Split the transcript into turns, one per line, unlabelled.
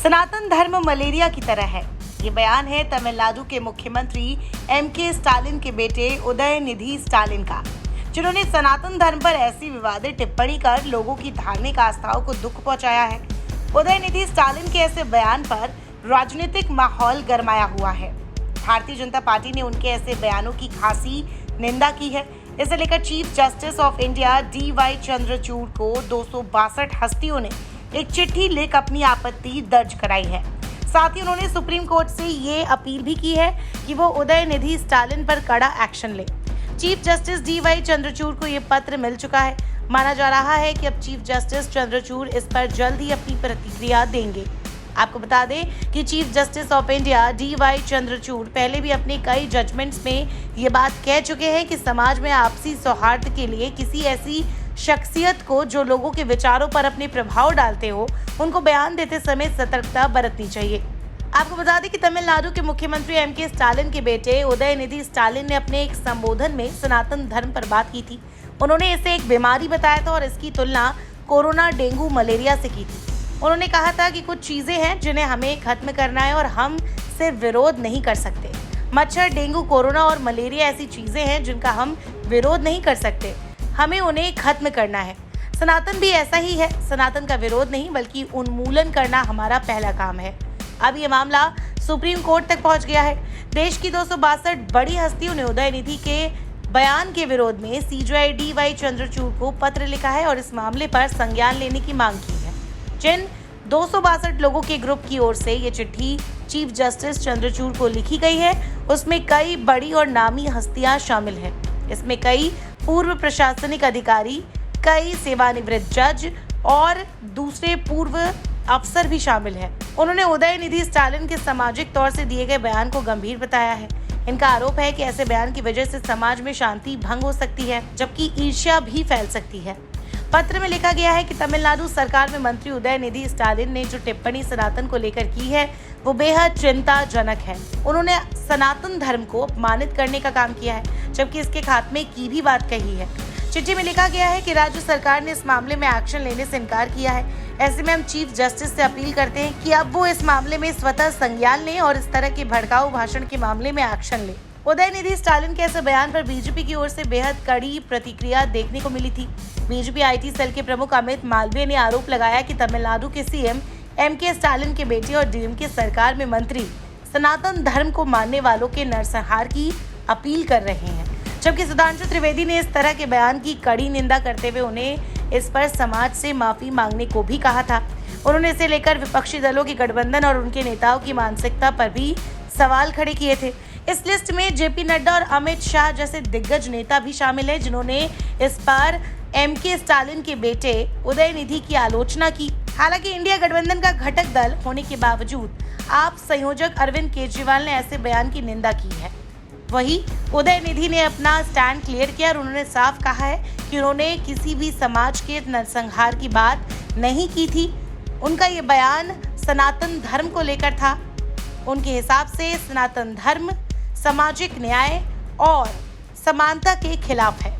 सनातन धर्म मलेरिया की तरह है। ये बयान है तमिलनाडु के मुख्यमंत्री एमके स्टालिन के बेटे उदयनिधि स्टालिन का, जिन्होंने सनातन धर्म पर ऐसी विवादित टिप्पणी कर लोगों की धार्मिक आस्थाओं को दुख पहुंचाया है। उदयनिधि स्टालिन के ऐसे बयान पर राजनीतिक माहौल गरमाया हुआ है। भारतीय जनता पार्टी ने उनके ऐसे बयानों की खासी निंदा की है। इसे लेकर chief justice of India DY Chandrachud को 262 हस्तियों ने एक चिट्ठी लिख अपनी आपत्ति दर्ज कराई है। साथ ही उन्होंने सुप्रीम कोर्ट से ये अपील भी की है कि वो उदयनिधि स्टालिन पर कड़ा एक्शन ले। चीफ जस्टिस DY चंद्रचूड़ को ये पत्र मिल चुका है। माना जा रहा है कि अब चीफ जस्टिस चंद्रचूड़ इस पर जल्द ही अपनी प्रतिक्रिया देंगे। आपको बता दें कि chief justice of India DY Chandrachud पहले भी अपने कई जजमेंट्स में ये बात कह चुके हैं कि समाज में आपसी सौहार्द के लिए किसी ऐसी शख्सियत को जो लोगों के विचारों पर अपने प्रभाव डालते हो, उनको बयान देते समय सतर्कता बरतनी चाहिए। आपको बता दें कि तमिलनाडु के मुख्यमंत्री MK स्टालिन के बेटे उदयनिधि स्टालिन ने अपने एक संबोधन में सनातन धर्म पर बात की थी। उन्होंने इसे एक बीमारी बताया था और इसकी तुलना कोरोना, डेंगू, मलेरिया से की थी। उन्होंने कहा था कि कुछ चीजें हैं जिन्हें हमें खत्म करना है और हम सिर्फ विरोध नहीं कर सकते। मच्छर, डेंगू, कोरोना और मलेरिया ऐसी चीजें हैं जिनका हम विरोध नहीं कर सकते, हमें उन्हें खत्म करना है। सनातन भी ऐसा ही है। सनातन का विरोध नहीं बल्कि उन्मूलन करना हमारा पहला काम है। अब ये मामला सुप्रीम कोर्ट तक पहुंच गया है। देश की 262 बड़ी हस्तियों ने उदयनिधि के बयान के विरोध में CJI DY चंद्रचूड़ को पत्र लिखा है और इस मामले पर संज्ञान लेने की मांग की है। जिन 262 लोगों के ग्रुप की ओर से ये चिट्ठी चीफ जस्टिस चंद्रचूड़ को लिखी गई है, उसमें कई बड़ी और नामी हस्तियां शामिल हैं। इसमें कई पूर्व प्रशासनिक अधिकारी, कई सेवानिवृत्त जज और दूसरे पूर्व अफसर भी शामिल हैं। उन्होंने उदयनिधि स्टालिन के सामाजिक तौर से दिए गए बयान को गंभीर बताया है। इनका आरोप है कि ऐसे बयान की वजह से समाज में शांति भंग हो सकती है, जबकि ईर्ष्या भी फैल सकती है। पत्र में लिखा गया है कि तमिलनाडु सरकार में मंत्री उदयनिधि स्टालिन ने जो टिप्पणी सनातन को लेकर की है, वो बेहद चिंताजनक है। उन्होंने सनातन धर्म को अपमानित करने का काम किया है, जबकि इसके खात्मे की भी बात कही है। चिट्ठी में लिखा गया है कि राज्य सरकार ने इस मामले में एक्शन लेने से इनकार किया है। ऐसे में हम चीफ जस्टिस से अपील करते हैं कि अब वो इस मामले में स्वतः संज्ञान लें और इस तरह के भड़काऊ भाषण के मामले में एक्शन लें। उदयनिधि स्टालिन के ऐसे बयान पर बीजेपी की ओर से बेहद कड़ी प्रतिक्रिया देखने को मिली थी। बीजेपी IT सेल के प्रमुख अमित मालवीय ने आरोप लगाया कि तमिलनाडु के CM MK स्टालिन के बेटे और DMK सरकार में मंत्री सनातन धर्म को मानने वालों के नरसंहार की अपील कर रहे हैं, जबकि सुधांशु त्रिवेदी ने इस तरह के बयान की कड़ी निंदा करते हुए उन्हें इस पर समाज से माफी मांगने को भी कहा था। उन्होंने इसे लेकर विपक्षी दलों की गठबंधन और उनके नेताओं की मानसिकता पर भी सवाल खड़े किए थे। इस लिस्ट में JP नड्डा और अमित शाह जैसे दिग्गज नेता भी शामिल हैं, जिन्होंने इस पर MK स्टालिन के बेटे उदयनिधि की आलोचना की। हालांकि इंडिया गठबंधन का घटक दल होने के बावजूद आप संयोजक अरविंद केजरीवाल ने ऐसे बयान की निंदा की है। वहीं उदयनिधि ने अपना स्टैंड क्लियर किया और उन्होंने साफ कहा है कि उन्होंने किसी भी समाज के नरसंहार की बात नहीं की थी। उनका ये बयान सनातन धर्म को लेकर था। उनके हिसाब से सनातन धर्म सामाजिक न्याय और समानता के खिलाफ है।